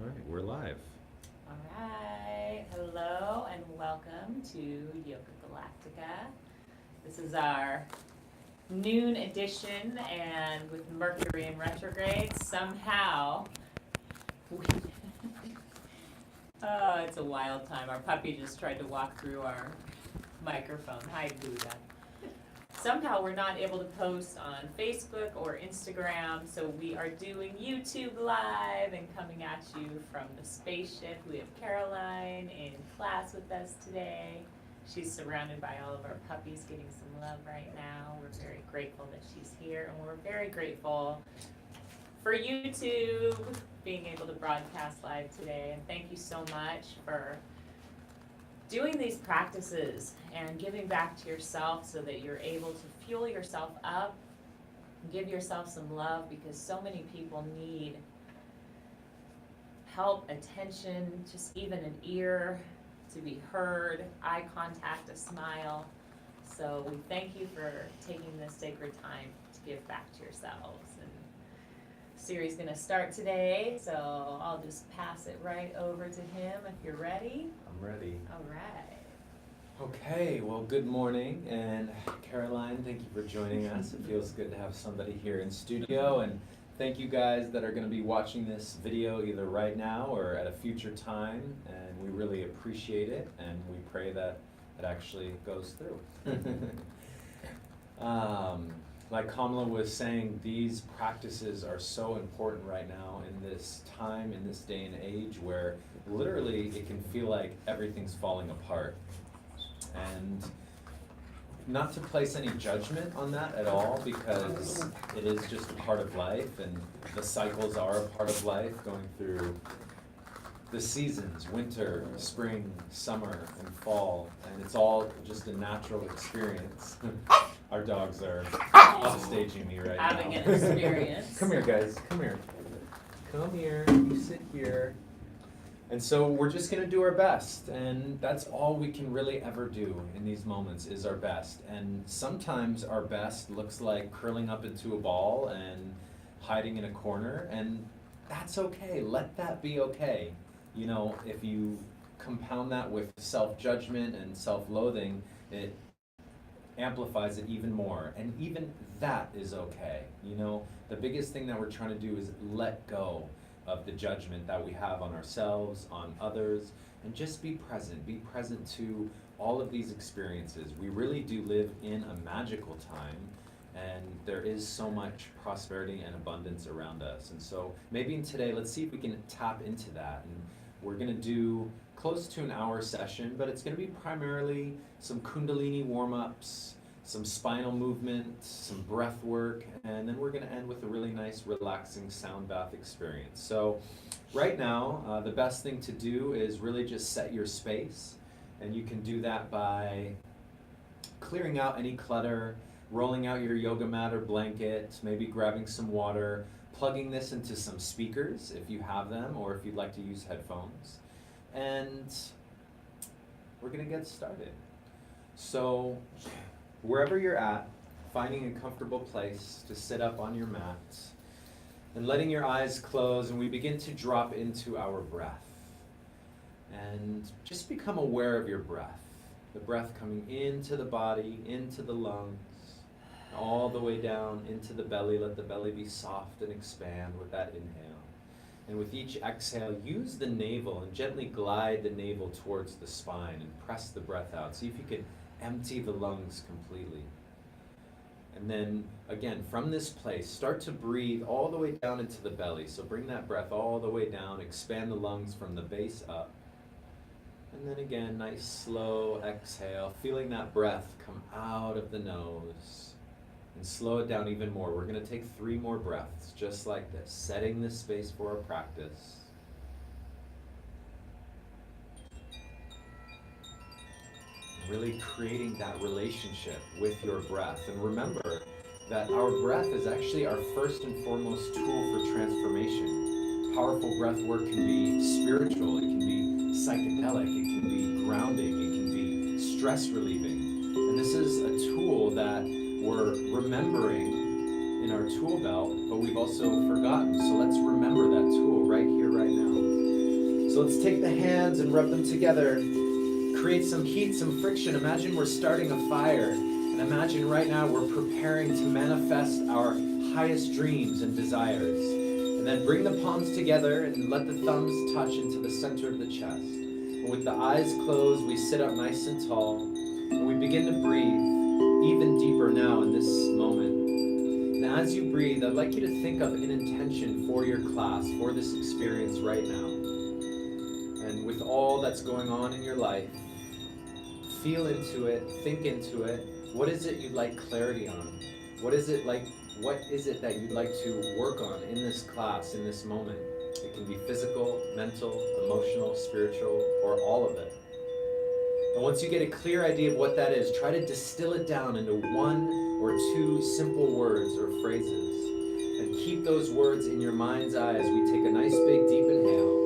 All right, we're live. All right, hello and welcome to Yoga Galactica. This is our noon edition, and with Mercury in retrograde, somehow we oh, it's a wild time. Our puppy just tried to walk through our microphone. Hi, Buddha. Somehow we're not able to post on Facebook or Instagram, so we are doing YouTube Live and coming at you from the spaceship. We have Caroline in class with us today. She's surrounded by all of our puppies getting some love right now. We're very grateful that she's here, and we're very grateful for YouTube being able to broadcast live today. And thank you so much for doing these practices and giving back to yourself so that you're able to fuel yourself up, give yourself some love, because so many people need help, attention, just even an ear to be heard, eye contact, a smile. So we thank you for taking this sacred time to give back to yourselves. And series going to start today, so I'll just pass it right over to him if you're ready. I'm ready. All right. Okay, well, good morning, and Caroline, thank you for joining us. It feels good to have somebody here in studio, and thank you guys that are going to be watching this video either right now or at a future time, and we really appreciate it, and we pray that it actually goes through. Like Kamala was saying, these practices are so important right now in this time, in this day and age, where literally it can feel like everything's falling apart. And not to place any judgment on that at all, because it is just a part of life, and the cycles are a part of life, going through the seasons, winter, spring, summer, and fall, and it's all just a natural experience. Our dogs are upstaging me right Having now. an experience. Come here, guys. Come here. Come here. You sit here. And so we're just going to do our best. And that's all we can really ever do in these moments is our best. And sometimes our best looks like curling up into a ball and hiding in a corner. And that's okay. Let that be okay. You know, if you compound that with self-judgment and self-loathing, it amplifies it even more, and even that is okay. You know, the biggest thing that we're trying to do is let go of the judgment that we have on ourselves, on others, and just be present to all of these experiences. We really do live in a magical time, and there is so much prosperity and abundance around us. And so maybe today, let's see if we can tap into that. And we're going to do close to an hour session, but it's going to be primarily some kundalini warm-ups, some spinal movement, some breath work, and then we're going to end with a really nice relaxing sound bath experience. So right now, the best thing to do is really just set your space, and you can do that by clearing out any clutter, rolling out your yoga mat or blanket, maybe grabbing some water, plugging this into some speakers if you have them, or if you'd like to use headphones. And we're going to get started. So wherever you're at, finding a comfortable place to sit up on your mat and letting your eyes close, and we begin to drop into our breath. And just become aware of your breath. The breath coming into the body, into the lungs, all the way down into the belly. Let the belly be soft and expand with that inhale. And with each exhale, use the navel and gently glide the navel towards the spine and press the breath out. See if you can empty the lungs completely. And then, again, from this place, start to breathe all the way down into the belly. So bring that breath all the way down, expand the lungs from the base up. And then again, nice slow exhale, feeling that breath come out of the nose. And slow it down even more. We're going to take 3 more breaths, just like this, setting the space for our practice. Really creating that relationship with your breath. And remember that our breath is actually our first and foremost tool for transformation. Powerful breath work can be spiritual, it can be psychedelic, it can be grounding, it can be stress relieving. And this is a tool that we're remembering in our tool belt, but we've also forgotten. So let's remember that tool right here, right now. So let's take the hands and rub them together. Create some heat, some friction. Imagine we're starting a fire. And imagine right now we're preparing to manifest our highest dreams and desires. And then bring the palms together and let the thumbs touch into the center of the chest. And with the eyes closed, we sit up nice and tall. And we begin to breathe even deeper now in this moment. And as you breathe, I'd like you to think of an intention for your class, for this experience right now. And with all that's going on in your life, feel into it, think into it. What is it you'd like clarity on? What is it that you'd like to work on in this class, in this moment? It can be physical, mental, emotional, spiritual, or all of it. And once you get a clear idea of what that is, try to distill it down into one or two simple words or phrases. And keep those words in your mind's eye as we take a nice big deep inhale.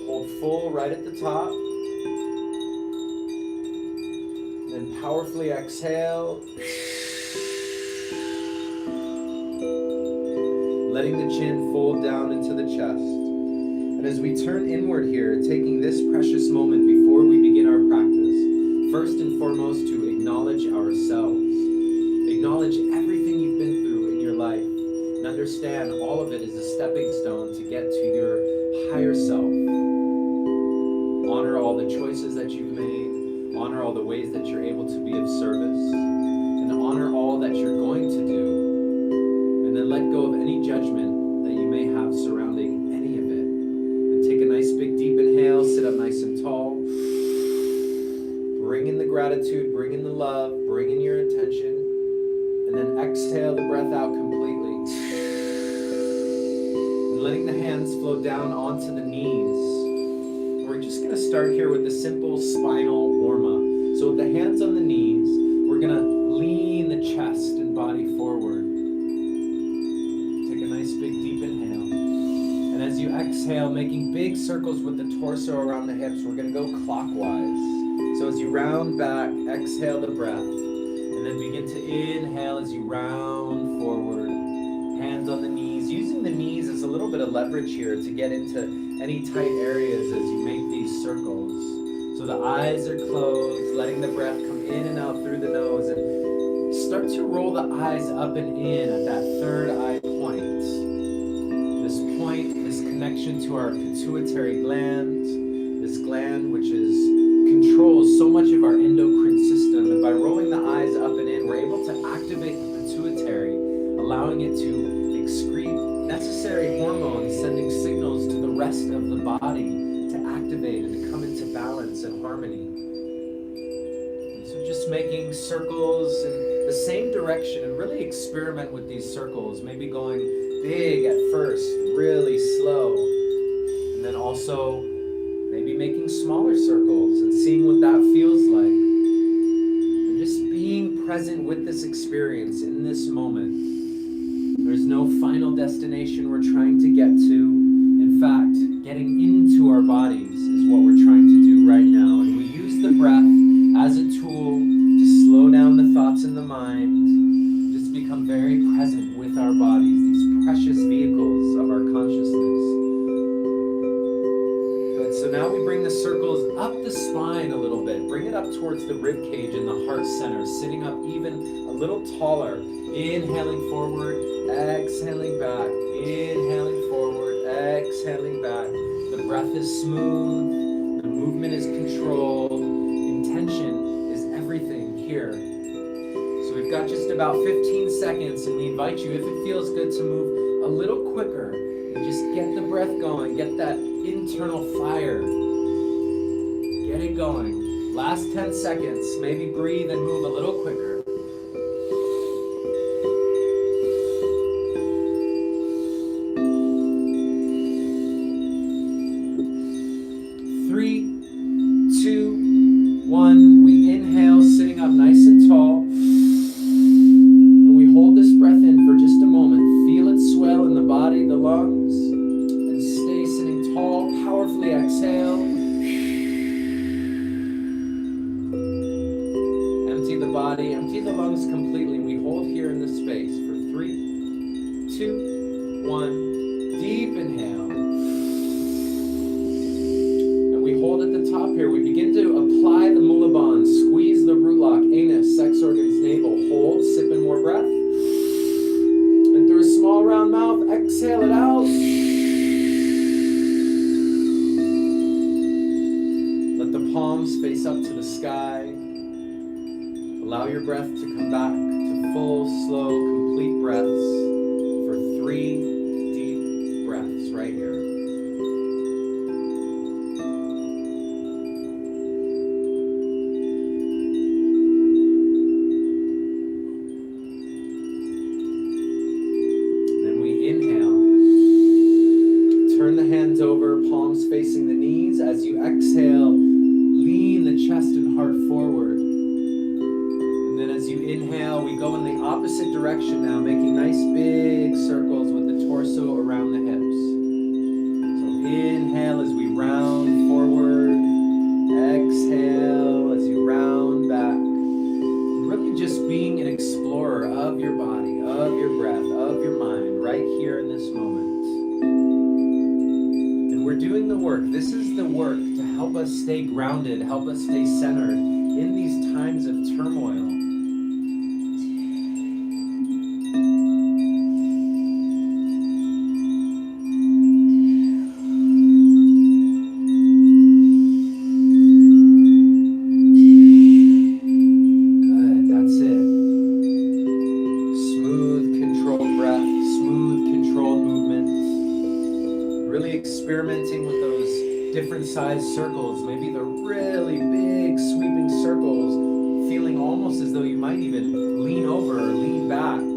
Hold full right at the top. And then powerfully exhale. Letting the chin fold down into the chest. And as we turn inward here, taking this precious moment before we begin our practice, first and foremost to acknowledge ourselves. Acknowledge everything you've been through in your life and understand all of it is a stepping stone to get to your higher self. Honor all the choices that you've made, honor all the ways that you're able to be of service, and honor all that you're going to do, and then let go of any judgment that you may have surrounding any of it. And take a nice big deep inhale, sit up nice and tall. Bring in the gratitude, bring in the love, bring in your attention, and then exhale the breath out completely. And letting the hands flow down onto the knees. We're just going to start here with a simple spinal warm-up. So with the hands on the knees, we're going to lean the chest and body forward. Take a nice big deep inhale. And as you exhale, making big circles with the torso around the hips, we're going to go clockwise. So as you round back, exhale the breath, and then begin to inhale as you round forward. Hands on the knees, using the knees as a little bit of leverage here to get into any tight areas as you make these circles. So the eyes are closed, letting the breath come in and out through the nose, and start to roll the eyes up and in at that third eye point. This connection to our pituitary gland, this gland which controls so much of our endocrine system, and by rolling the eyes up and in, we're able to activate the pituitary, allowing it to excrete necessary hormones, sending signals to the rest of the body to activate and to come into balance and harmony. And so just making circles in the same direction, and really experiment with these circles, maybe going big at first, really slow, and then also maybe making smaller circles and seeing what that feels like. And just being present with this experience in this moment. There's no final destination we're trying to get to. In fact, getting into our bodies is what we're trying to do right now. And we use the breath as a tool to slow down the thoughts in the mind. Just become very present with our bodies, these precious vehicles of our consciousness. So now we bring the circles up the spine a little bit. Bring it up towards the rib cage and the heart center, sitting up even a little taller. Inhaling forward, exhaling back. Inhaling forward, exhaling back. The breath is smooth. The movement is controlled. Intention is everything here. So we've got just about 15 seconds, and we invite you, if it feels good, to move a little quicker. And just get the breath going. Get that internal fire. Get it going. Last 10 seconds. Maybe breathe and move a little quicker. 3, 2, 1. We inhale, sitting up nice and tall. And we hold this breath in for just a moment. Feel it swell in the body, the lungs. And stay sitting tall. Powerfully exhale. Empty the body, empty the lungs completely. We hold here in this space for 3, 2, 1. Deep inhale. navel. Hold, sip in more breath. And through a small round mouth, exhale it out. Let the palms face up to the sky. Allow your breath to come back to full, slow, complete breaths for 3 deep breaths right here. Over, palms facing the knees. As you exhale, lean the chest and heart forward. And then as you inhale, we go in the opposite direction now, making nice big circles with the torso around the hips. So inhale as we round forward. Exhale as you round back. Really just being an explorer of your body, of your breath, of your mind, right here in this moment. We're doing the work. This is the work to help us stay grounded, help us stay centered in these times of turmoil. Good, that's it. Smooth, controlled breath, smooth, controlled movement. Really experimenting with those different sized circles, maybe the really big sweeping circles, feeling almost as though you might even lean over or lean back. And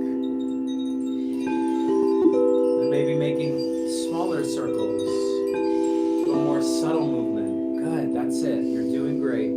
maybe making smaller circles, a little more subtle movement. Good, that's it, you're doing great.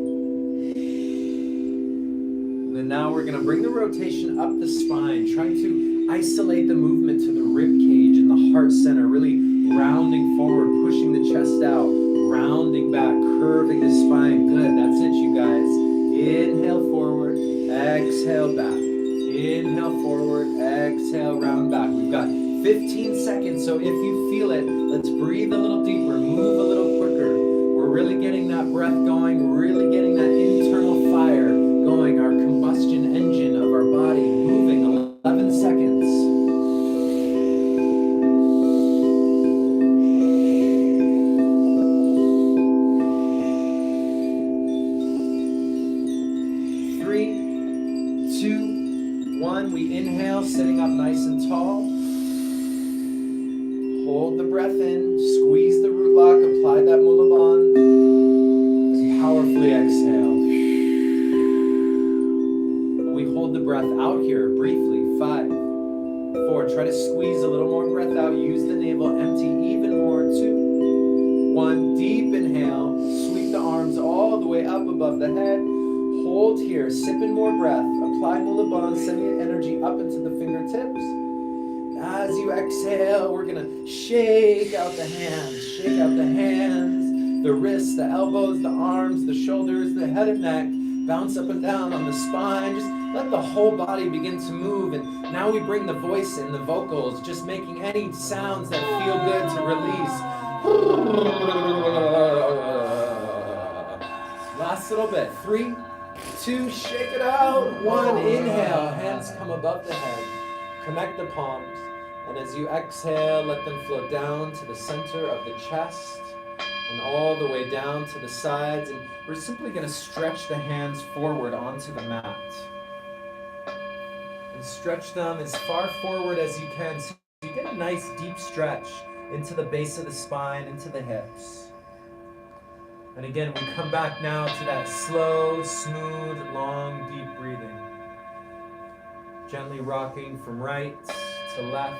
And then now we're gonna bring the rotation up the spine, trying to isolate the movement to the rib cage and the heart center, really rounding forward, pushing the chest out, rounding back, curving the spine. Good, that's it, you guys. Inhale forward, exhale back. Inhale forward, exhale, round back. We've got 15 seconds, so if you feel it, let's breathe a little deeper, move a little quicker. We're really getting that breath going, really getting that internal fire going, our combustion engine of our body moving. 11 seconds. Sitting up nice and tall. Hold the breath in, squeeze the root lock, apply that mula bandha. Powerfully exhale. We hold the breath out here briefly. 5, 4. Try to squeeze a little more breath out. Use the navel, empty even more. 2, 1. Deep inhale. Sweep the arms all the way up above the head. Hold here, sip in more breath, apply mula bandha, send your energy up into the fingertips. As you exhale, we're gonna shake out the hands, the wrists, the elbows, the arms, the shoulders, the head and neck, bounce up and down on the spine, just let the whole body begin to move. And now we bring the voice in, the vocals, just making any sounds that feel good to release. Last little bit, 3, 2, shake it out. 1, inhale, hands come above the head. Connect the palms. And as you exhale, let them flow down to the center of the chest and all the way down to the sides. And we're simply going to stretch the hands forward onto the mat. And stretch them as far forward as you can so you get a nice deep stretch into the base of the spine, into the hips. And again, we come back now to that slow, smooth, long, deep breathing. Gently rocking from right to left.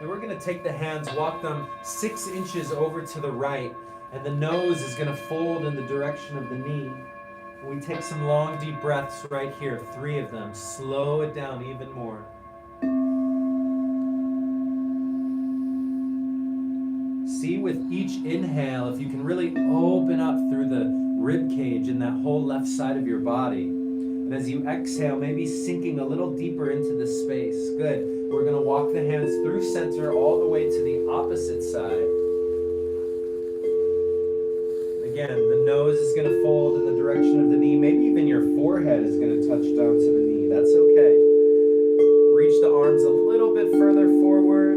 And we're going to take the hands, walk them 6 inches over to the right, and the nose is going to fold in the direction of the knee. And we take some long, deep breaths right here, 3 of them. Slow it down even more. See with each inhale if you can really open up through the rib cage and that whole left side of your body. And as you exhale, maybe sinking a little deeper into the space. Good. We're going to walk the hands through center all the way to the opposite side. Again, the nose is going to fold in the direction of the knee. Maybe even your forehead is going to touch down to the knee. That's okay. Reach the arms a little bit further forward.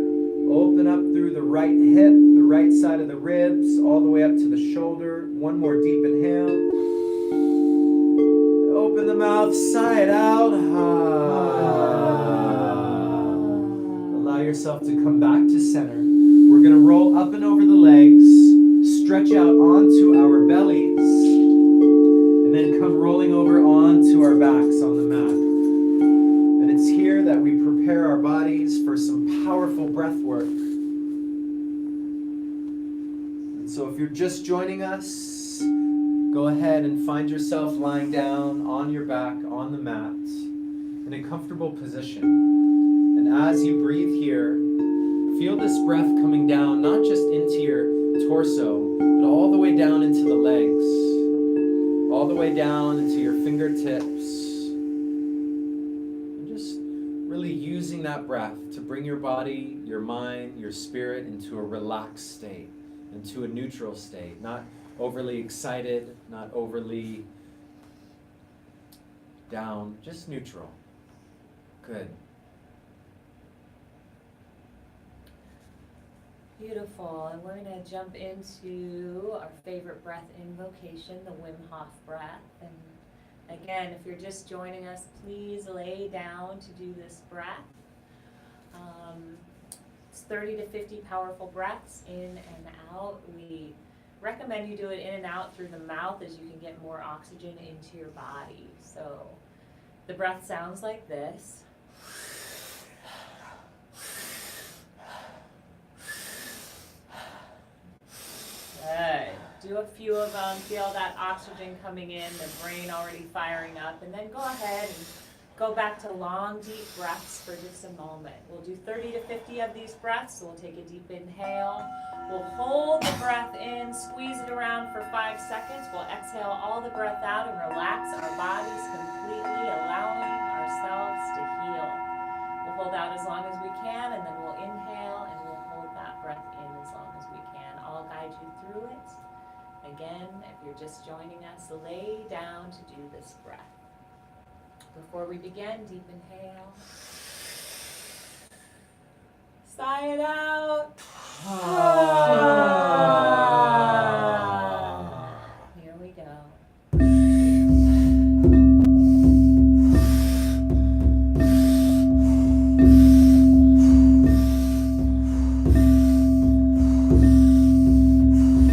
Open up through the right hip, the right side of the ribs, all the way up to the shoulder. One more deep inhale. Open the mouth, sigh it out. Allow yourself to come back to center. We're going to roll up and over the legs, stretch out onto our bellies, and then come rolling over onto our backs on the mat. And it's here that we prepare our bodies for some powerful breath work. And so if you're just joining us, go ahead and find yourself lying down on your back on the mat in a comfortable position. And as you breathe here, feel this breath coming down, not just into your torso, but all the way down into the legs, all the way down into your fingertips. And just really using that breath to bring your body, your mind, your spirit into a relaxed state, into a neutral state, not overly excited, not overly down, just neutral. Good. Beautiful, and we're going to jump into our favorite breath invocation, the Wim Hof breath. And again, if you're just joining us, please lay down to do this breath. It's 30 to 50 powerful breaths in and out. We recommend you do it in and out through the mouth as you can get more oxygen into your body. So the breath sounds like this. Good. Do a few of them. Feel that oxygen coming in, the brain already firing up, and then go ahead and go back to long, deep breaths for just a moment. We'll do 30 to 50 of these breaths. So we'll take a deep inhale. We'll hold the breath in, squeeze it around for 5 seconds. We'll exhale all the breath out and relax our bodies completely, allowing ourselves to heal. We'll hold out as long as we can, and then we'll inhale, and we'll hold that breath in as long as we can. I'll guide you through it. Again, if you're just joining us, lay down to do this breath. Before we begin, deep inhale. Sigh it out. Here we go.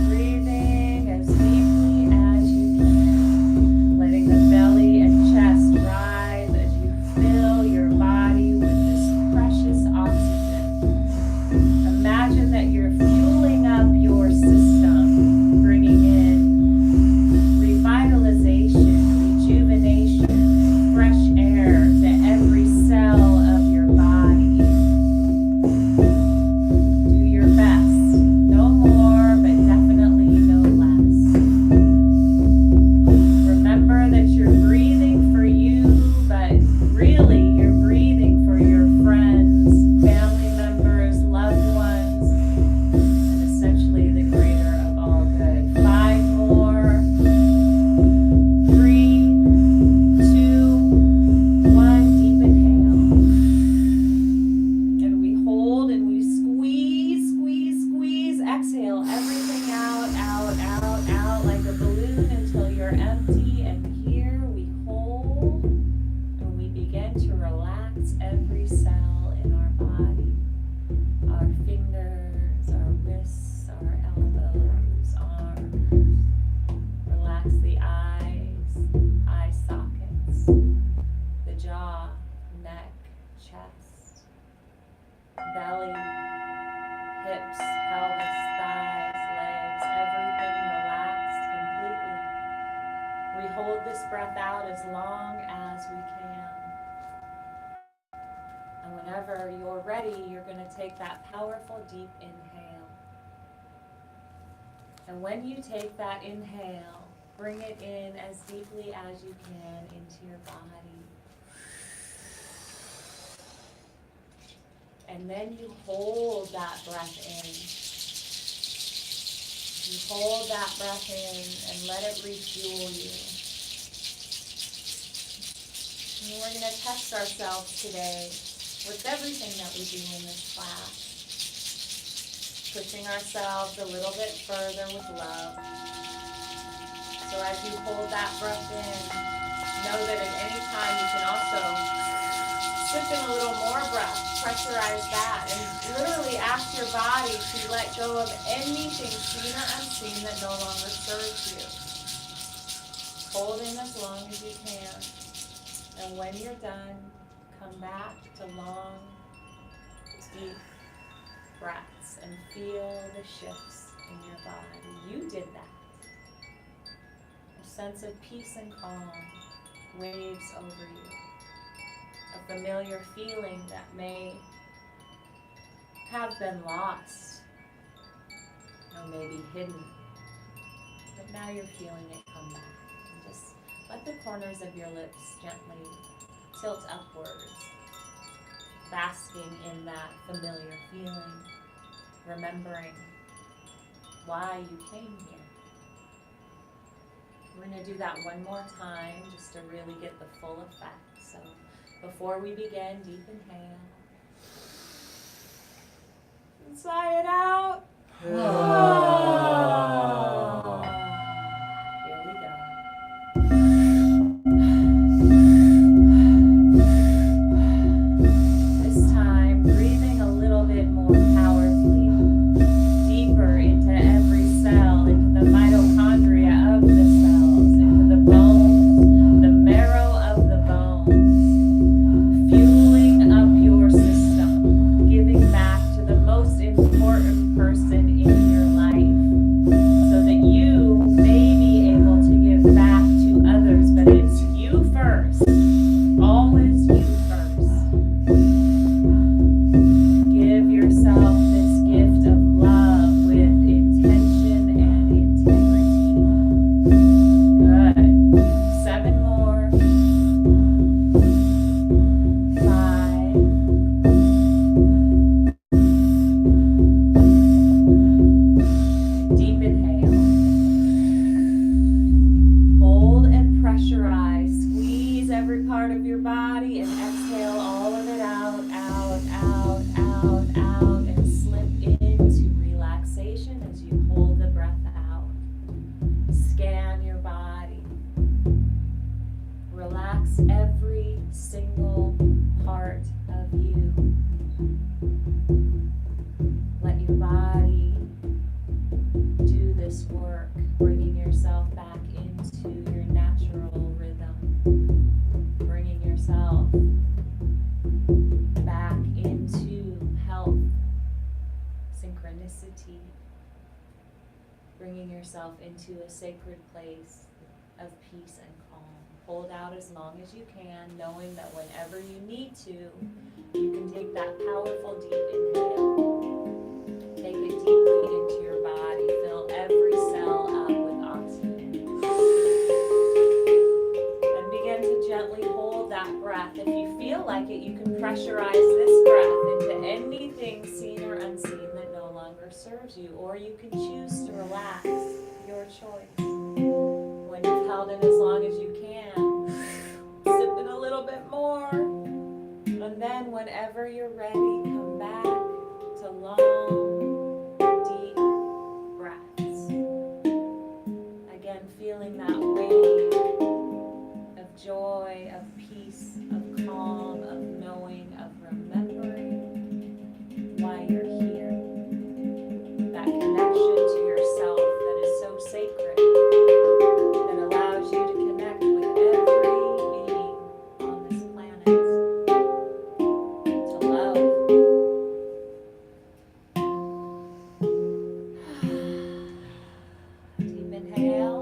Breathing as deeply as you can, letting the belly and chest rise as you fill your body with this precious oxygen. Imagine that you're fueling up your system, bringing in revitalization, rejuvenation, fresh air to every cell of your body. Do your best. No more, but definitely no less. Remember that you're breathing for you, but really you're breathing for your friends, family members, loved ones, and essentially the creator of all good. 5 more. 3, 2, 1. Deep inhale. And we hold and we squeeze, squeeze, squeeze. Exhale everything out, out, out, out like a balloon until you're empty. And here we hold and we begin to relax every cell in our body. Our fingers, our wrists, our elbows, arms. Relax the eyes, eye sockets, the jaw, neck, chest, belly, hips, pelvis, thighs, legs, everything relaxed completely. We hold this breath out as long as we can. And whenever you're ready, you're going to take that powerful deep inhale. And when you take that inhale, bring it in as deeply as you can into your body. And then you hold that breath in. You hold that breath in and let it refuel you. And we're going to test ourselves today with everything that we do in this class. Pushing ourselves a little bit further with love. So as you hold that breath in, know that at any time you can also slip in a little more breath, pressurize that, and literally ask your body to let go of anything seen or unseen that no longer serves you. Hold in as long as you can, and when you're done, come back to long, deep breaths and feel the shifts in your body. You did that. A sense of peace and calm waves over you. A familiar feeling that may have been lost or maybe hidden, but now you're feeling it come back. And just let the corners of your lips gently tilt upwards, basking in that familiar feeling, remembering why you came here. We're going to do that one more time just to really get the full effect. So before we begin, deep inhale. And sigh it out. Here we go. This time, breathing a little bit more powerfully, deeper into every cell, into the mitochondria of the cells, into the bones, the marrow of the bones, fueling up your system, giving back to the most important person in your life, so that you may be able to give back to others, but it's you first, always you first. Give yourself this gift of love with intention and integrity. Good. 7 more. 5. Deep inhale. Hold and pressurize. Squeeze every part of your body and exhale all of it out, out, out, out, out, and slip into relaxation as you hold the breath out. Scan your body. Relax every single part of you. Let your body do this work, bringing yourself back into your natural rhythm, bringing yourself back into health, synchronicity, bringing yourself into a sacred place of peace and calm. Hold out as long as you can, knowing that whenever you need to, you can take that powerful deep inhale. Take it deeply into your body. Fill every cell up with oxygen. And begin to gently hold that breath. If you feel like it, you can pressurize this breath into anything seen or unseen that no longer serves you. Or you can choose to relax, your choice. When you've held in as long as you can, sip in a little bit more. And then whenever you're ready, come back to long, deep breaths. Again, feeling that wave of joy, of peace, of calm, of knowing, of remembering why you're here. That connection to yourself that is so sacred, that allows you to connect with every being on this planet, to love. Deep inhale,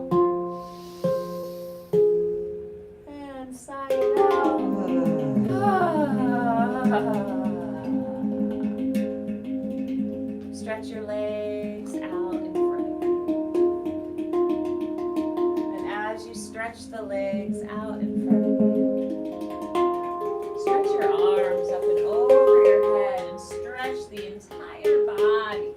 and sigh it out. Stretch your legs out in front of you. And as you stretch the legs out in front of you, stretch your arms up and over your head and stretch the entire body.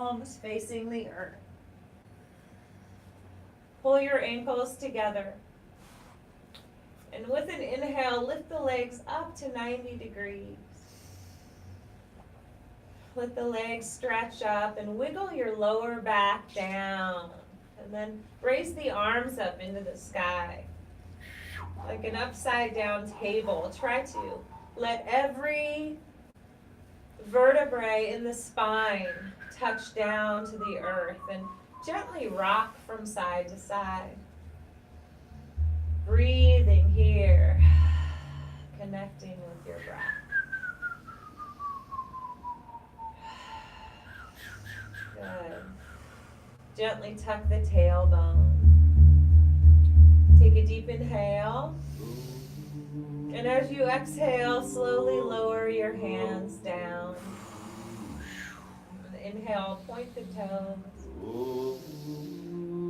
palms facing the earth. Pull your ankles together. And with an inhale, lift the legs up to 90 degrees. Let the legs stretch up and wiggle your lower back down. And then raise the arms up into the sky. Like an upside down table. Try to let every vertebrae in the spine touch down to the earth and gently rock from side to side. Breathing here, connecting with your breath. Good. Gently tuck the tailbone. Take a deep inhale. And as you exhale, slowly lower your hands down. Inhale, point the toes.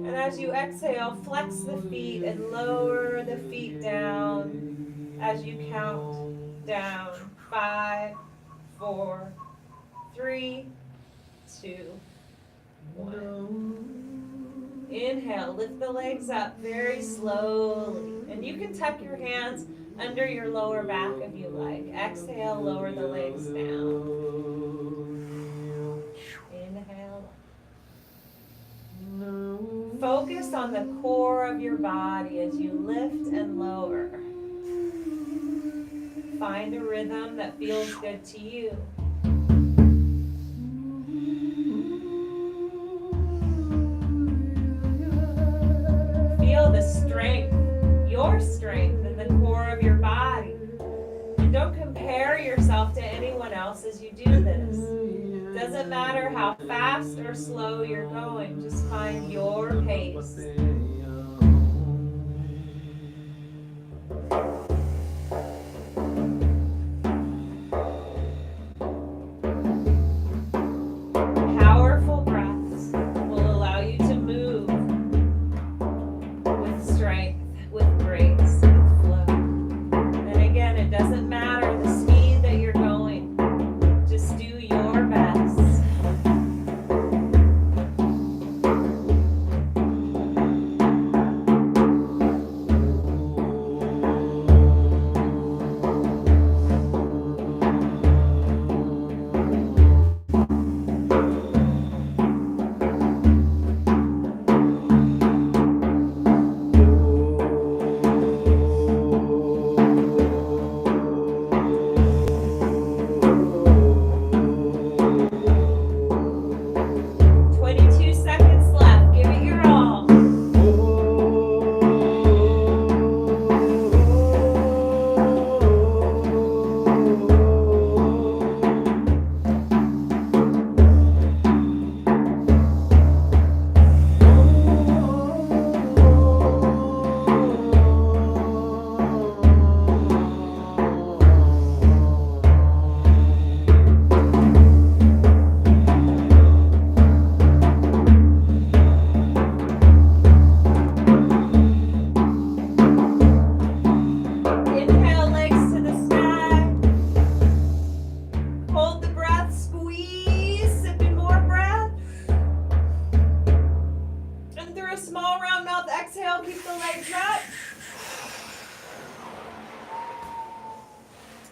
And as you exhale, flex the feet and lower the feet down as you count down. 5, 4, 3, 2, 1. Inhale, lift the legs up very slowly. And you can tuck your hands under your lower back if you like. Exhale, lower the legs down. Inhale. Focus on the core of your body as you lift and lower. Find a rhythm that feels good to you. Feel the strength, your strength in the core of your body. And don't compare yourself to anyone else as you do this. Doesn't matter how fast or slow you're going, just find your pace. Powerful breaths will allow you to move with strength, with grace, with flow. And again, it doesn't matter the speed that you're going, just do your best.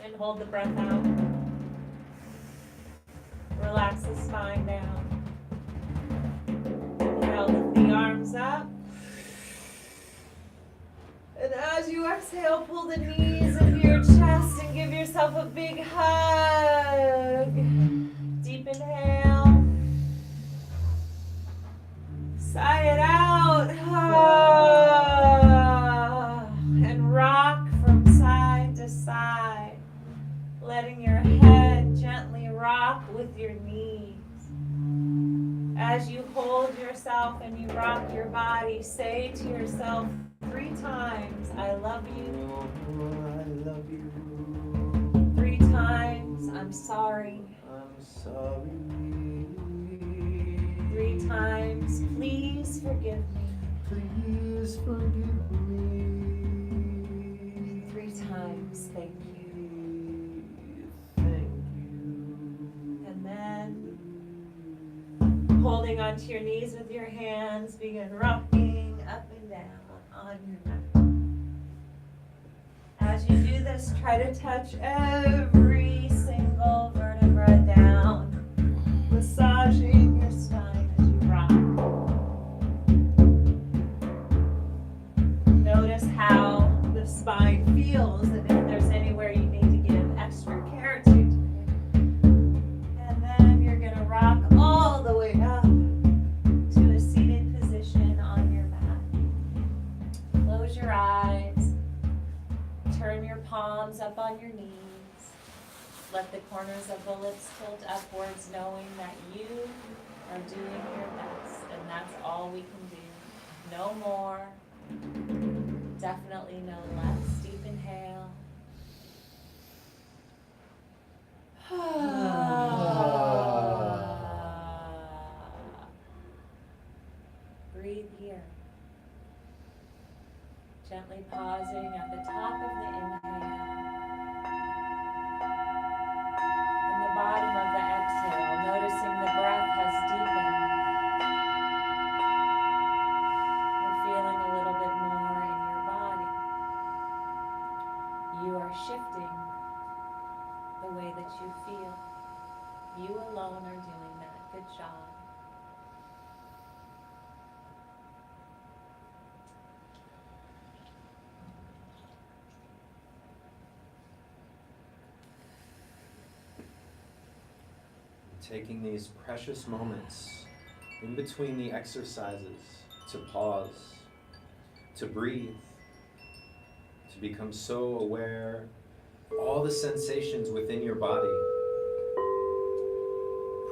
And hold the breath out. Relax the spine down. Inhale, lift the arms up. And as you exhale, pull the knees into your chest and give yourself a big hug. Deep inhale. Sigh it out. And rock from side to side, letting your head gently rock with your knees. As you hold yourself and you rock your body, say to yourself 3 times, I love you. I love you. 3 times, I'm sorry. I'm sorry. 3 times, please forgive me. Please forgive me. 3 times, thank you. Thank you. And then onto your knees with your hands. Begin rocking up and down on your mat. As you do this, try to touch every single vertebra down, massaging your spine as you rock. Notice how the spine feels and if there's anywhere you need to give extra care to. And then you're going to rock all the way up to a seated position on your mat. Close your eyes. Turn your palms up on your knees. Let the corners of the lips tilt upwards, knowing that you are doing your best. And that's all we can do. No more. Definitely no less. Deep inhale. Breathe here. Gently pausing at the top of the inhale and the bottom of the exhale, noticing the breath has deepened. You're feeling a little bit more in your body. You are shifting the way that you feel. You alone are doing that. Good job. Taking these precious moments in between the exercises to pause, to breathe, to become so aware of all the sensations within your body.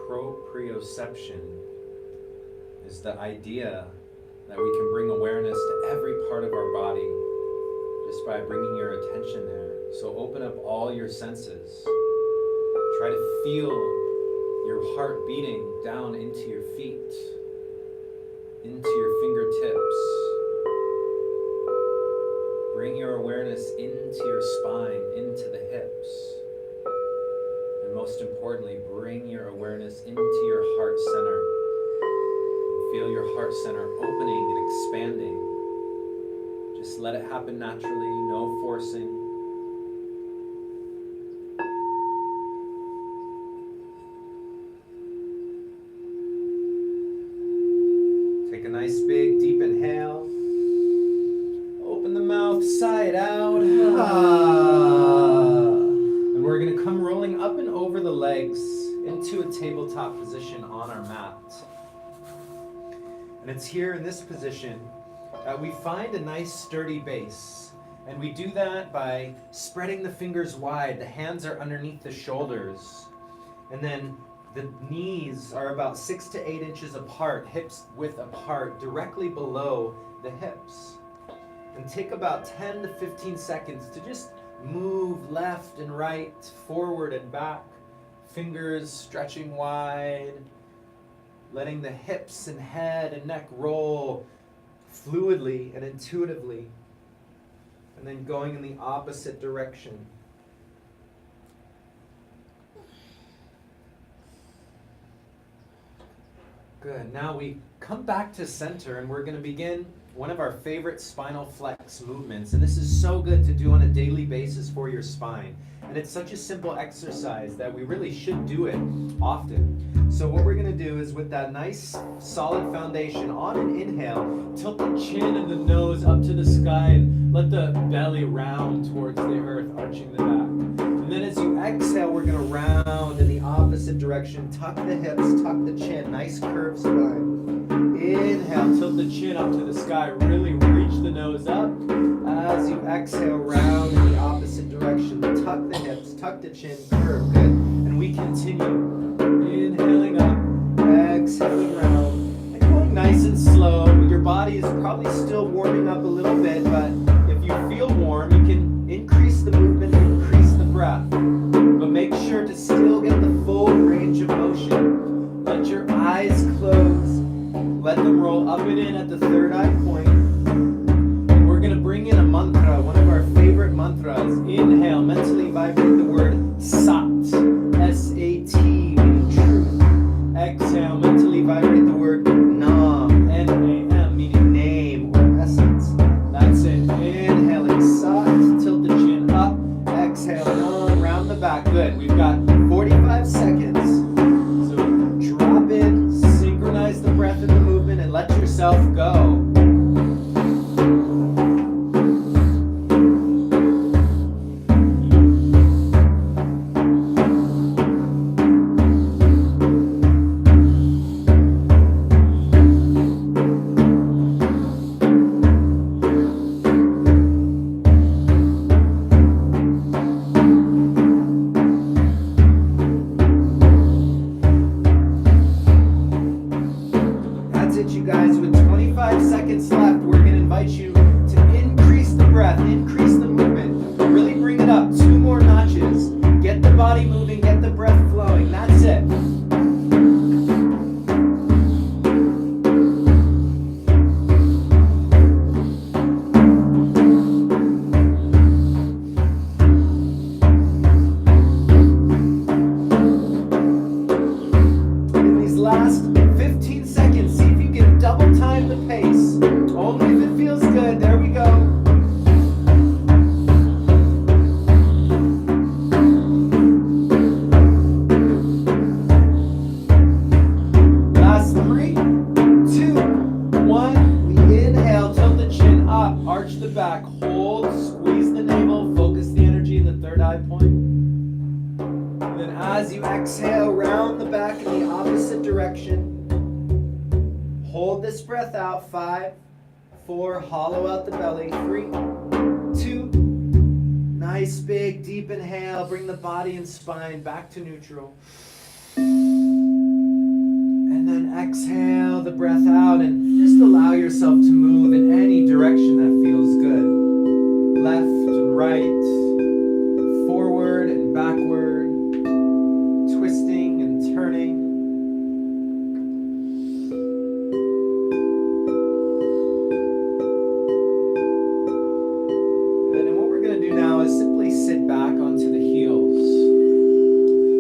Proprioception is the idea that we can bring awareness to every part of our body just by bringing your attention there. So open up all your senses. Try to feel your heart beating down into your feet, into your fingertips. Bring your awareness into your spine, into the hips. And most importantly, bring your awareness into your heart center. And feel your heart center opening and expanding. Just let it happen naturally, no forcing. Take a nice big deep inhale. Open the mouth, sigh it out. And we're going to come rolling up and over the legs into a tabletop position on our mat. And it's here in this position that we find a nice sturdy base. And we do that by spreading the fingers wide. The hands are underneath the shoulders. And then the knees are about 6 to 8 inches apart, hips width apart, directly below the hips. And take about 10 to 15 seconds to just move left and right, forward and back, fingers stretching wide, letting the hips and head and neck roll fluidly and intuitively, and then going in the opposite direction. Good. Now we come back to center and we're going to begin one of our favorite spinal flex movements. And this is so good to do on a daily basis for your spine. And it's such a simple exercise that we really should do it often. So what we're going to do is with that nice solid foundation, on an inhale, tilt the chin and the nose up to the sky and let the belly round towards the earth, arching the back. And then as you exhale, we're going to round in the opposite direction. Tuck the hips, tuck the chin, nice curved spine. Inhale, tilt the chin up to the sky, really reach the nose up. As you exhale, round in the opposite direction. Tuck the hips, tuck the chin, curve, good. And we continue. Inhaling up, exhaling round. And going nice and slow. Your body is probably still warming up a little bit, but if you feel warm, you can increase the movement, increase the breath. But make sure to still get the full range of motion. Let your eyes close. Let them roll up and in at the third eye point. And we're going to bring in a mantra, one of our favorite mantras. Inhale, mentally vibrate the word Sat, S-A-T, meaning truth. Exhale, mentally vibrate the word arch the back, hold, squeeze the navel, focus the energy in the third eye point. And then as you exhale, round the back in the opposite direction. Hold this breath out, 5, 4, hollow out the belly, 3, 2, nice big deep inhale, bring the body and spine back to neutral. And then exhale the breath out and just allow yourself to move in any direction that feels good. Left and right, forward and backward, twisting and turning. Good, and what we're going to do now is simply sit back onto the heels.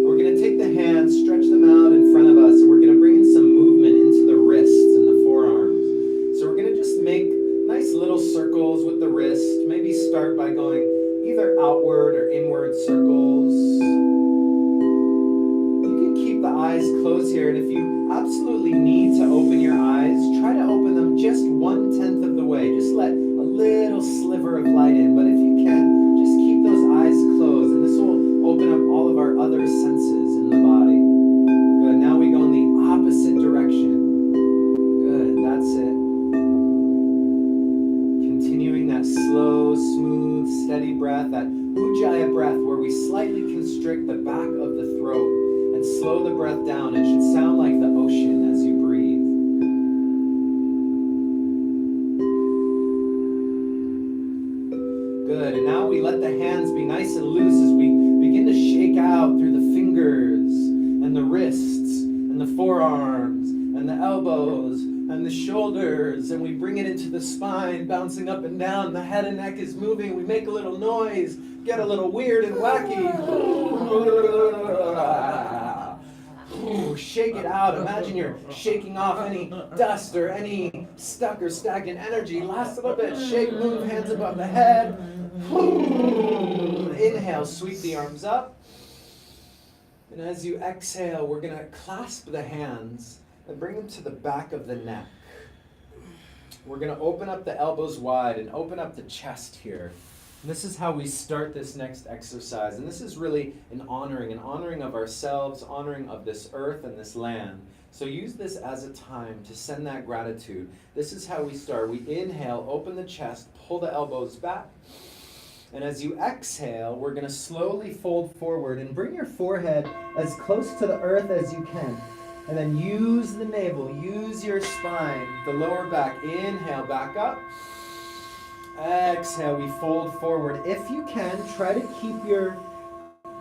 We're going to take the hands, stretch them out in front of us, and we're going to bring in some movement into the wrists and the forearms. So we're going to just make nice little circles with the wrist. Maybe start by going either outward or inward circles. You can keep the eyes closed here, and if you absolutely need to open your eyes, try to open them just 1/10 of the way. Just let a little sliver of light in, but if you can, just keep those eyes closed, and this will open up all of our other senses in the body. Good, now we go in the opposite direction. Good, that's it. Continuing that slow, smooth, steady breath, that ujjayi breath where we slightly constrict the back of the throat and slow the breath down. It should sound like the ocean as you breathe. Good, and now we let the hands be nice and loose as we begin to shake out through the fingers and the wrists and the forearms and the elbows and the shoulders, and we bring it into the spine, bouncing up and down. The head and neck is moving. We make a little noise, get a little weird and wacky. Shake it out. Imagine you're shaking off any dust or any stuck or stagnant energy. Last little bit. Shake, move, hands above the head. Inhale, sweep the arms up. And as you exhale, we're going to clasp the hands and bring them to the back of the neck. We're going to open up the elbows wide and open up the chest here. And this is how we start this next exercise. And this is really an honoring of ourselves, honoring of this earth and this land. So use this as a time to send that gratitude. This is how we start. We inhale, open the chest, pull the elbows back. And as you exhale, we're going to slowly fold forward and bring your forehead as close to the earth as you can. And then use the navel, use your spine, the lower back. Inhale, back up. Exhale, we fold forward. If you can, try to keep your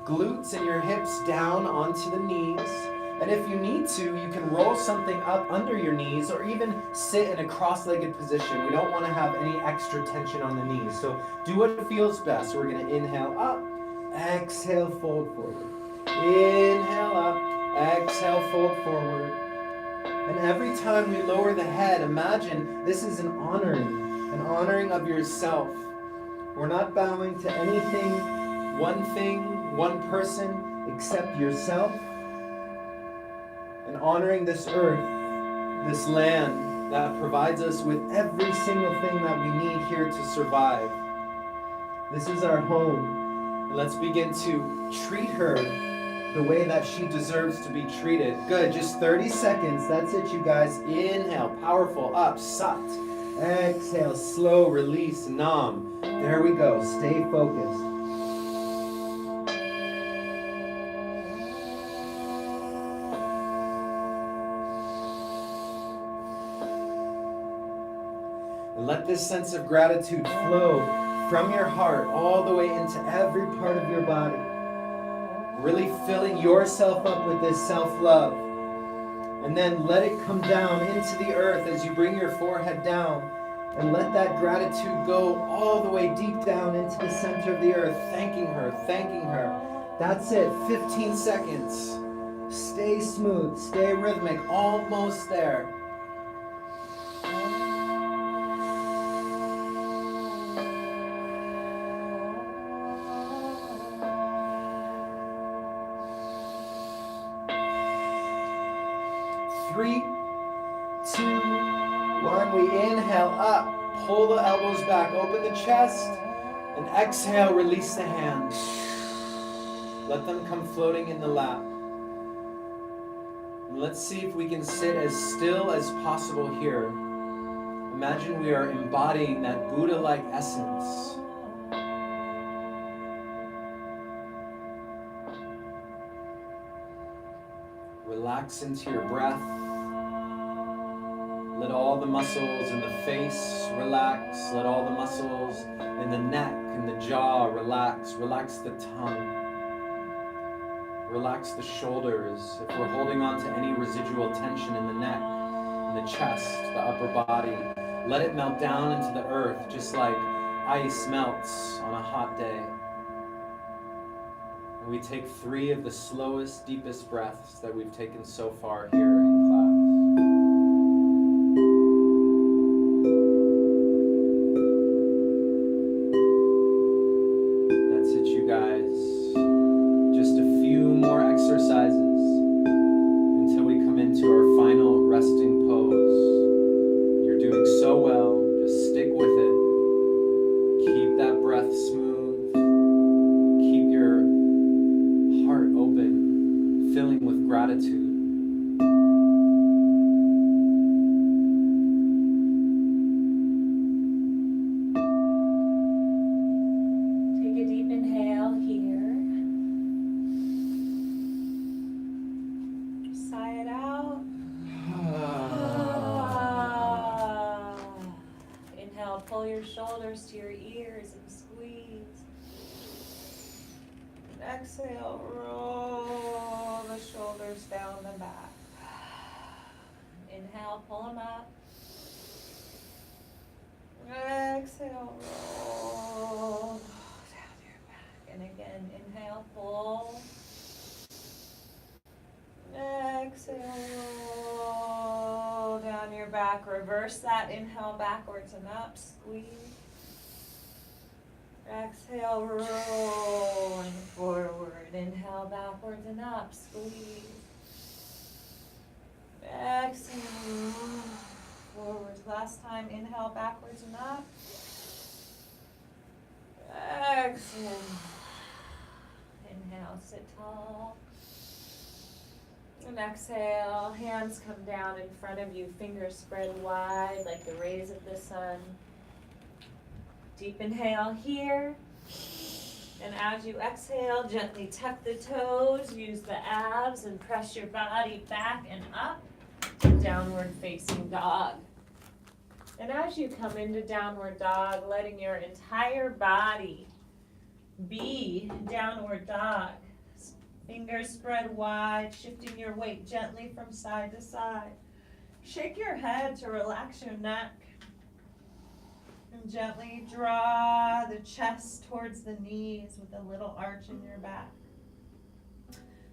glutes and your hips down onto the knees. And if you need to, you can roll something up under your knees or even sit in a cross-legged position. We don't want to have any extra tension on the knees. So do what feels best. We're going to inhale up, exhale, fold forward. Inhale up, exhale, fold forward. And every time we lower the head, imagine this is an honoring of yourself. We're not bowing to anything, one person, except yourself. And honoring this earth, this land that provides us with every single thing that we need here to survive. This is our home. And let's begin to treat her the way that she deserves to be treated. Good, just 30 seconds. That's it, you guys. Inhale, powerful, up, sat. Exhale, slow, release, nam. There we go, stay focused. And let this sense of gratitude flow from your heart all the way into every part of your body. Really filling yourself up with this self-love. And then let it come down into the earth as you bring your forehead down. And let that gratitude go all the way deep down into the center of the earth, thanking her, thanking her. That's it, 15 seconds. Stay smooth, stay rhythmic, almost there. Three, two, one. We inhale up, pull the elbows back, open the chest, and exhale, release the hands. Let them come floating in the lap. And let's see if we can sit as still as possible here. Imagine we are embodying that Buddha-like essence. Relax into your breath. Let all the muscles in the face relax. Let all the muscles in the neck and the jaw relax. Relax the tongue. Relax the shoulders. If we're holding on to any residual tension in the neck, in the chest, the upper body, let it melt down into the earth just like ice melts on a hot day. And we take 3 of the slowest, deepest breaths that we've taken so far here in class. That's it, you guys. Just a few more exercises until we come into our final resting pose. You're doing so well. Just stick with it. Keep that breath smooth. Keep your heart open, filling with gratitude. Take a deep inhale here. Sigh it out. Inhale, pull your shoulders to your ears and squeeze. And exhale, roll the shoulders down the back. Inhale, pull them up. Exhale, roll down your back. And again, inhale, pull. Exhale, roll down your back. Reverse that. Inhale, backwards and up. Squeeze. Exhale, rolling forward. Inhale, backwards and up. Squeeze. Exhale, forward. Last time. Inhale, backwards and up. Exhale. Inhale, sit tall. And exhale, hands come down in front of you, fingers spread wide like the rays of the sun. Deep inhale here. And as you exhale, gently tuck the toes, use the abs, and press your body back and up to downward facing dog. And as you come into downward dog, letting your entire body be downward dog. Fingers spread wide, shifting your weight gently from side to side. Shake your head to relax your neck. And gently draw the chest towards the knees with a little arch in your back.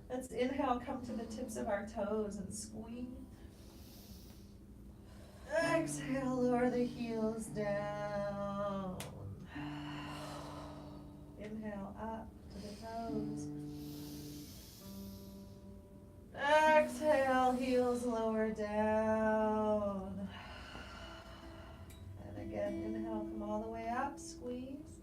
Let's inhale, come to the tips of our toes and squeeze. Exhale, lower the heels down. Inhale, up to the toes. Exhale, heels lower down. And again, inhale, come all the way up, squeeze.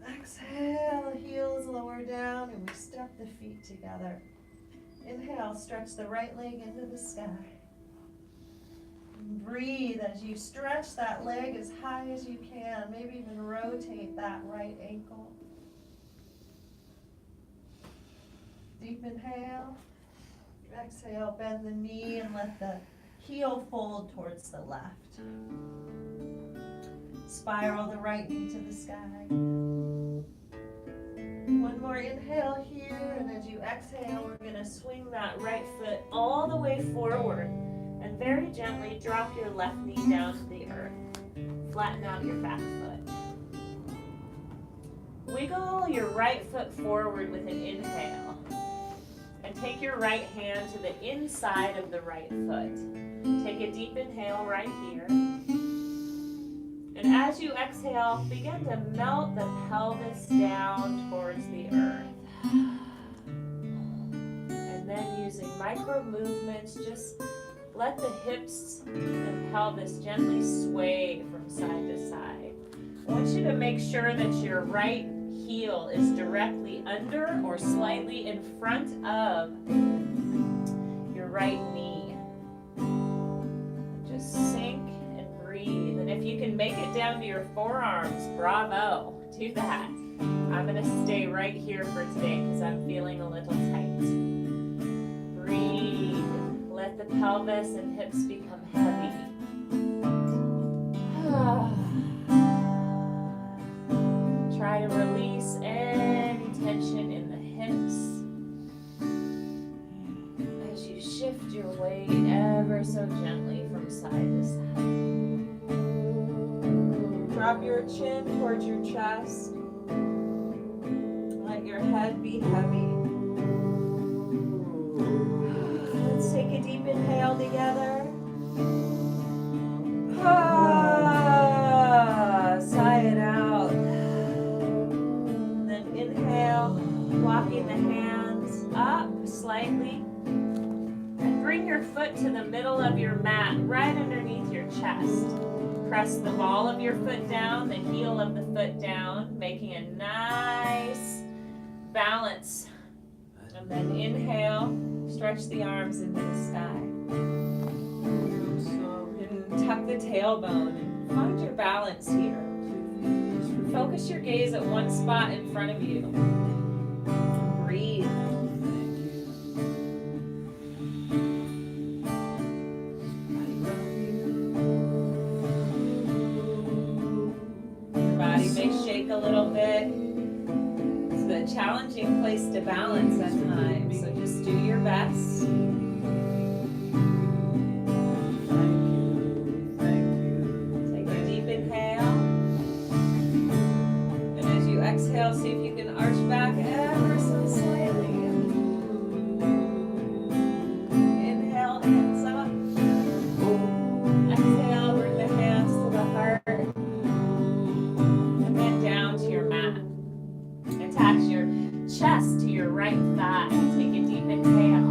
Exhale, heels lower down, and we step the feet together. Inhale, stretch the right leg into the sky. And breathe as you stretch that leg as high as you can, maybe even rotate that right ankle. Deep inhale. Exhale, bend the knee and let the heel fold towards the left. Spiral the right knee to the sky. One more inhale here, and as you exhale, we're going to swing that right foot all the way forward and very gently drop your left knee down to the earth. Flatten out your back foot. Wiggle your right foot forward with an inhale. And take your right hand to the inside of the right foot. Take a deep inhale right here. And as you exhale, begin to melt the pelvis down towards the earth. And then using micro movements, just let the hips and pelvis gently sway from side to side. I want you to make sure that your right heel is directly under or slightly in front of your right knee. Just sink and breathe. And if you can make it down to your forearms, bravo, do that. I'm gonna stay right here for today because I'm feeling a little tight. Breathe. Let the pelvis and hips become heavy. Try to release any tension in the hips as you shift your weight ever so gently from side to side. Drop your chin towards your chest. Let your head be heavy. Let's take a deep inhale together. Sigh it out. Then inhale, walking the hands up slightly. And bring your foot to the middle of your mat, right underneath your chest. Press the ball of your foot down, the heel of the foot down, making a nice balance. And then inhale, stretch the arms into the sky. And tuck the tailbone and find your balance here. Focus your gaze at one spot in front of you. Breathe. Your body may shake a little bit. It's a challenging place to balance at times, so just do your best. Take a deep inhale. And as you exhale, see if you can arch back ever so slightly. Inhale, hands up. Exhale, bring the hands to the heart. And then down to your mat. Attach your chest to your right thigh. Take a deep inhale.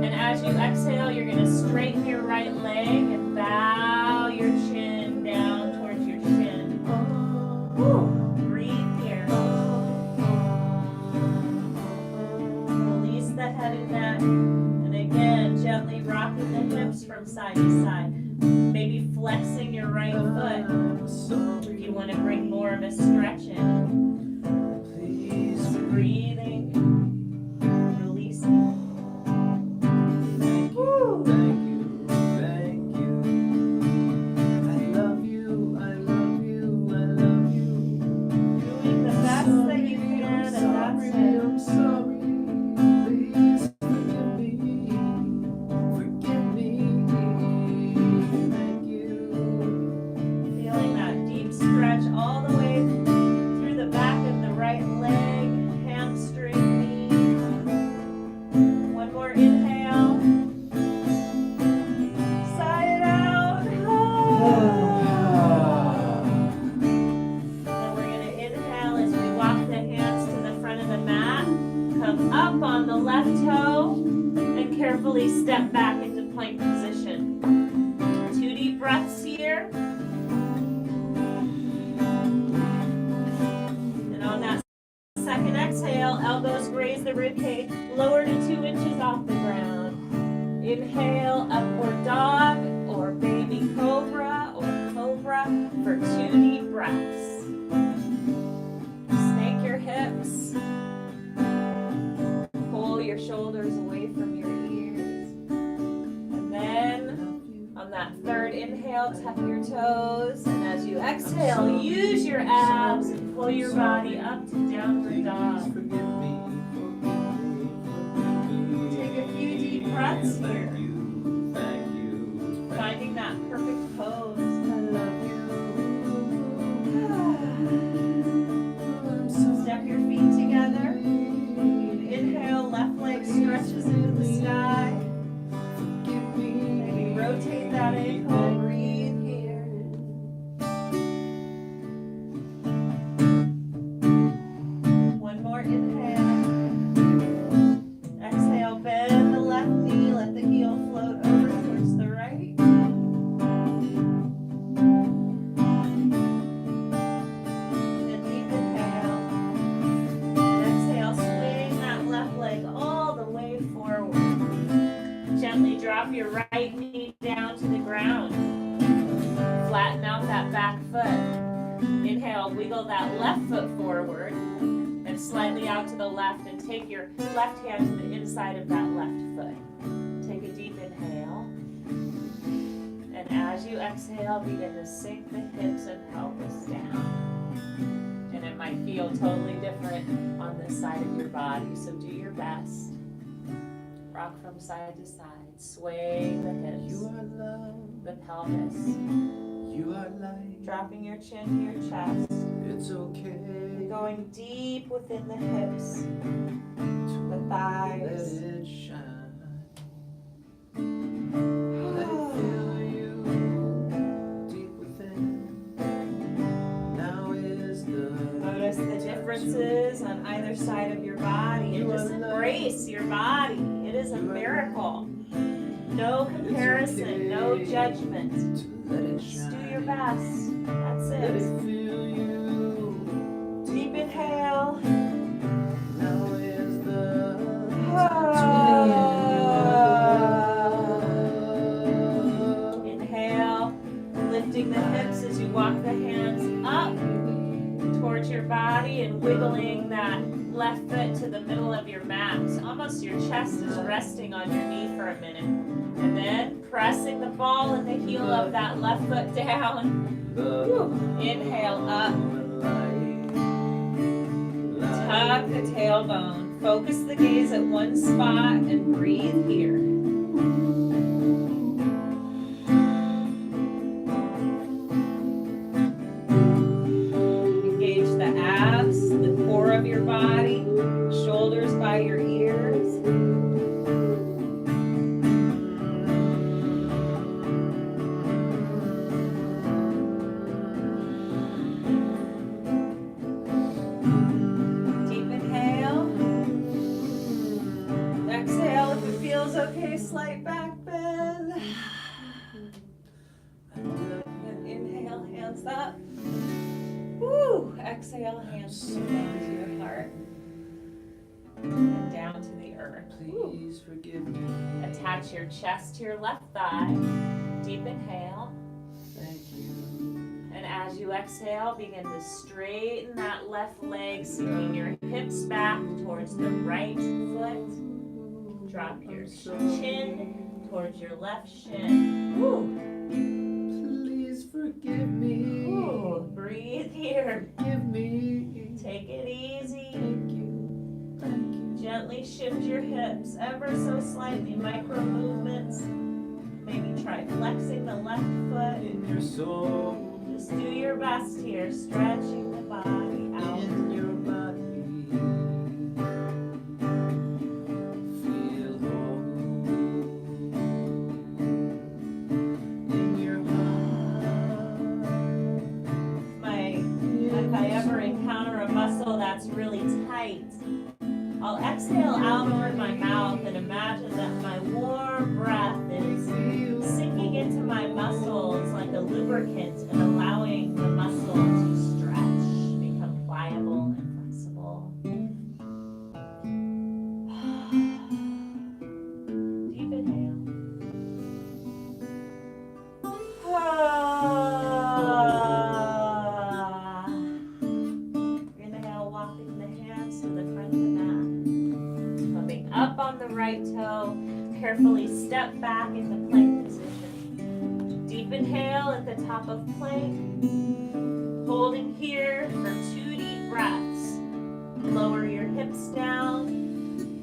And as you exhale, you're going to straighten your right leg and bow your chin down towards your shin. Breathe here. Release the head and neck. And again, gently rocking the hips from side to side. Maybe flexing your right foot if you want to bring more of a stretch in. Breathing, releasing. Woo. Thank you. I love you. Doing the best that you can, and that's it. I'm sorry. Please forgive me. Thank you. Feeling that deep stretch all the way through the back of the right leg, hamstring, knee. One more inhale. Sigh it out. And we're going to inhale as we walk the hands to the front of the mat. Come up on the left toe and carefully step back into plank position. 2 deep breaths here. And on that second exhale, elbows graze the ribcage, lower to 2 inches off the ground. Inhale, upward dog or baby cobra or cobra for 2 deep breaths. Snake your hips. Pull your shoulders away from your ears. And then on that third inhale, tuck your toes. And as you exhale, use your abs and pull your body up to downward dog. Take a few deep breaths here. Finding that perfect pose. Step your feet together. Inhale, left leg stretches into the sky. Maybe rotate that ankle. Breathe here. One more inhale. Exhale, bend the left knee, let the heel back foot. Inhale, wiggle that left foot forward and slightly out to the left, and take your left hand to the inside of that left foot. Take a deep inhale. And as you exhale, begin to sink the hips and pelvis down. And it might feel totally different on this side of your body, so do your best. Rock from side to side, sway the hips, You are love, the pelvis, you are light. dropping your chin to your chest, It's okay. going deep within the hips, the Let thighs. it shine. Let it fill you deep within. Now is the Notice the differences on either side of your body, and just embrace your body. It is a miracle. No comparison, no judgment. to let it Just shine. do your best. That's Let it it. fill you. Deep inhale. Now is the Inhale, lifting the hips as you walk the hands up towards your body and wiggling that left foot to the middle of your mat. Almost your chest is resting on your knee for a minute. And then pressing the ball and the heel of that left foot down. Whew. Inhale up. Tuck the tailbone. Focus the gaze at one spot and breathe here. Engage the abs, the core of your body, shoulders by your ears. Deep inhale. Exhale if it feels okay, slight back bend. And inhale, hands up. Woo! Exhale, hands to your heart. And down to the earth. Woo. Please forgive me. Attach your chest to your left thigh. Deep inhale. Thank you. And as you exhale, begin to straighten that left leg, sinking your hips back towards the right foot. Drop your chin towards your left shin. Woo. Please forgive me. Woo. Breathe here. Forgive me. Take it easy. Thank you. Thank you. Gently shift your hips ever so slightly, micro movements. Maybe try flexing the left foot. In your soul. Just do your best here, stretching the body out. In your body. Feel whole. In your heart. If I ever encounter a muscle that's really tight, I'll exhale out over my mouth and imagine that my warm breath is sinking into my muscles like a lubricant and allowing the muscle to stretch, become pliable and flexible. Deep inhale. Inhale, walking the hands to the front of the mat. Coming up on the right toe, carefully step back into plank position. Deep inhale at the top of plank. Holding here for 2 deep breaths. Lower your hips down.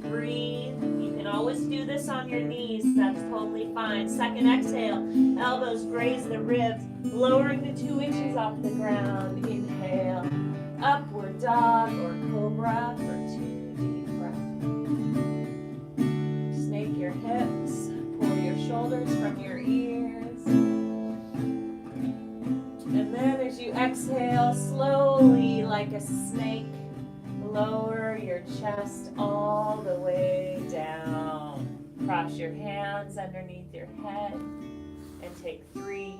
Breathe. You can always do this on your knees. That's totally fine. Second exhale. Elbows graze the ribs. Lowering to 2 inches off the ground. Inhale. Upward dog or cobra for 2 deep breaths. Snake your hips. Pull your shoulders from your ears. And then as you exhale, slowly like a snake, lower your chest all the way down. Cross your hands underneath your head and take 3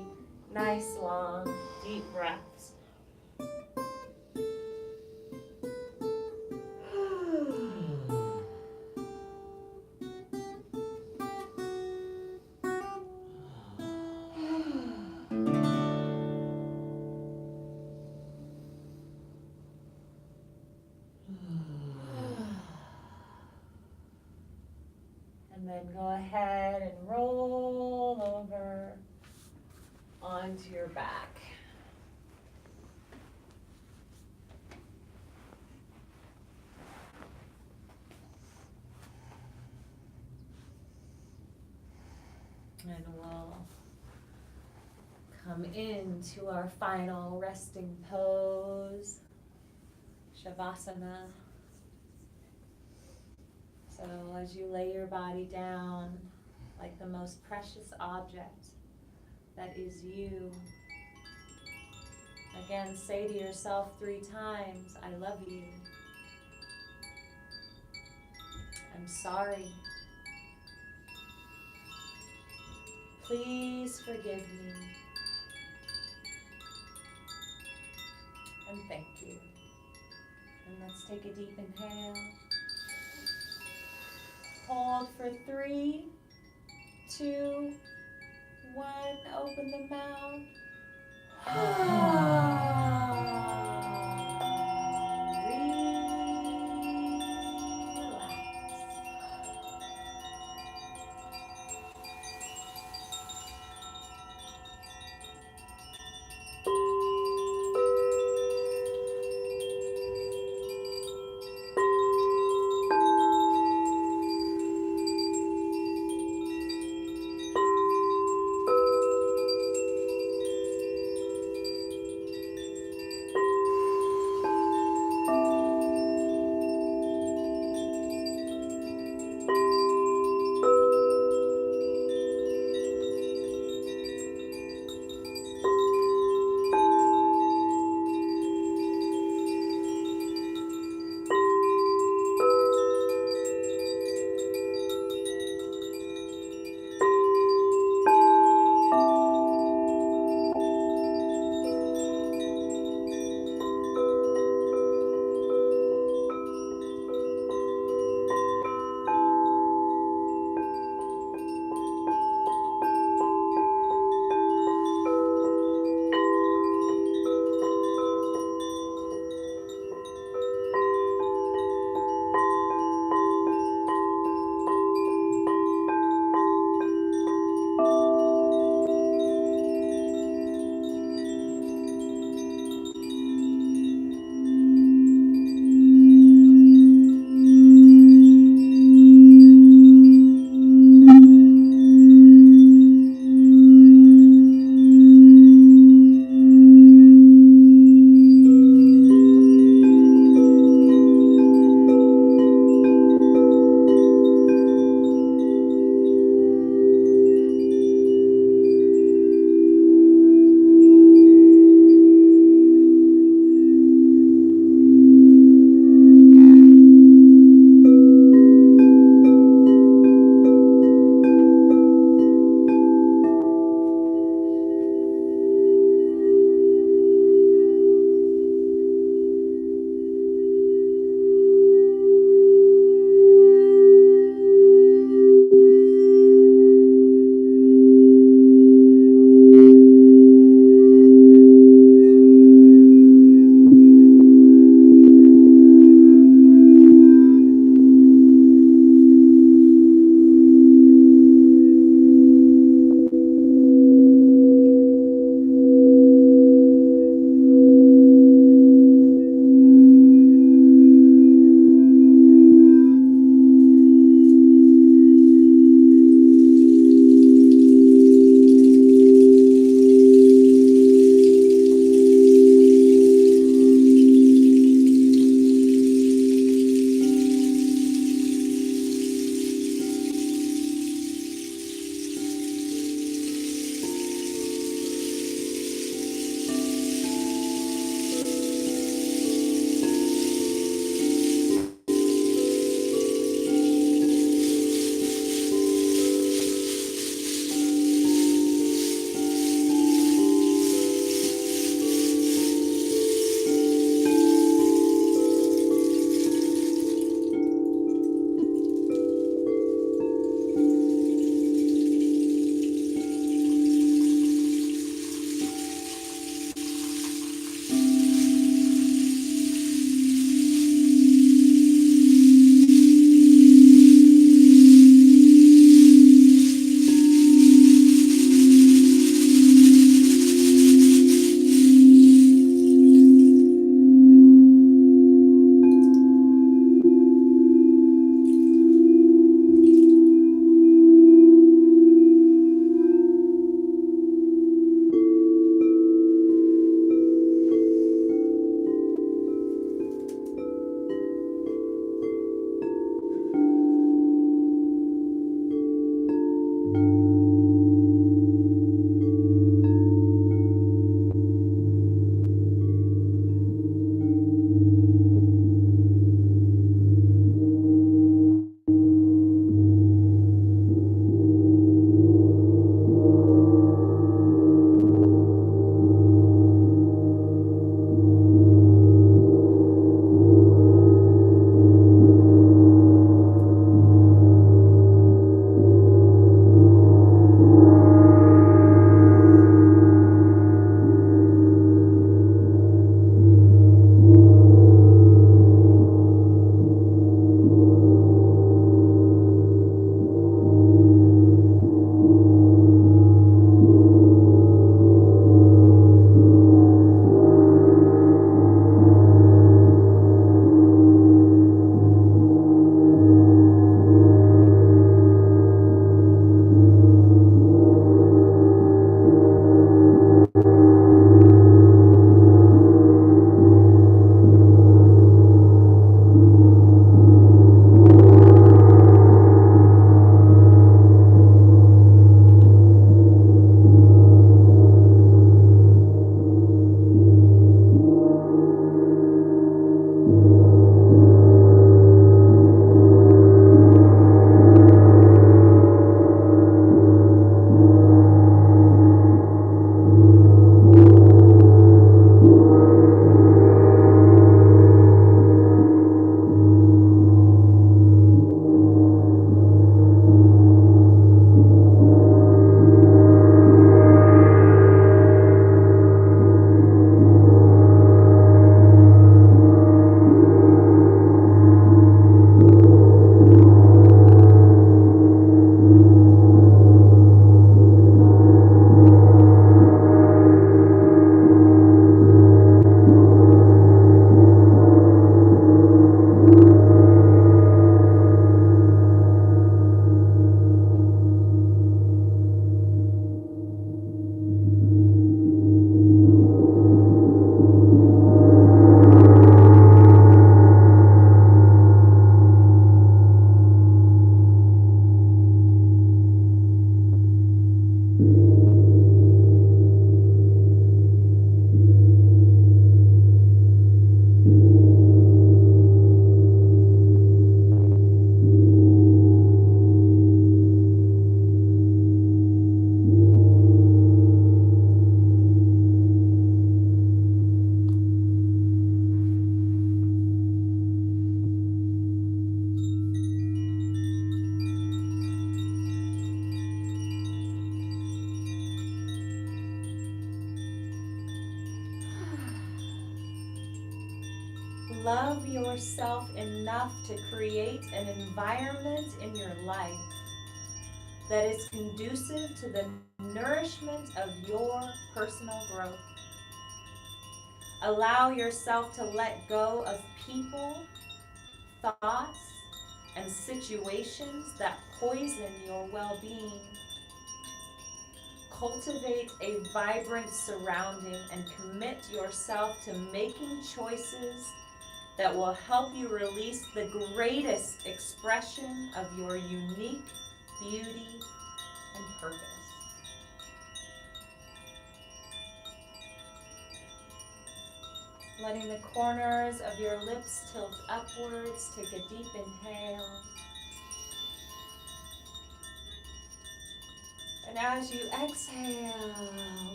nice, long, deep breaths. then go ahead and roll over onto your back. And we'll come into our final resting pose, Shavasana. So as you lay your body down like the most precious object that is you, again say to yourself 3 times, I love you. I'm sorry. Please forgive me. And thank you. And let's take a deep inhale. Hold for 3, 2, 1. Open the mouth. love yourself enough to create an environment in your life that is conducive to the nourishment of your personal growth. Allow yourself to let go of people, thoughts, and situations that poison your well-being. Cultivate a vibrant surrounding and commit yourself to making choices that will help you release the greatest expression of your unique beauty and purpose. Letting the corners of your lips tilt upwards, take a deep inhale. And as you exhale,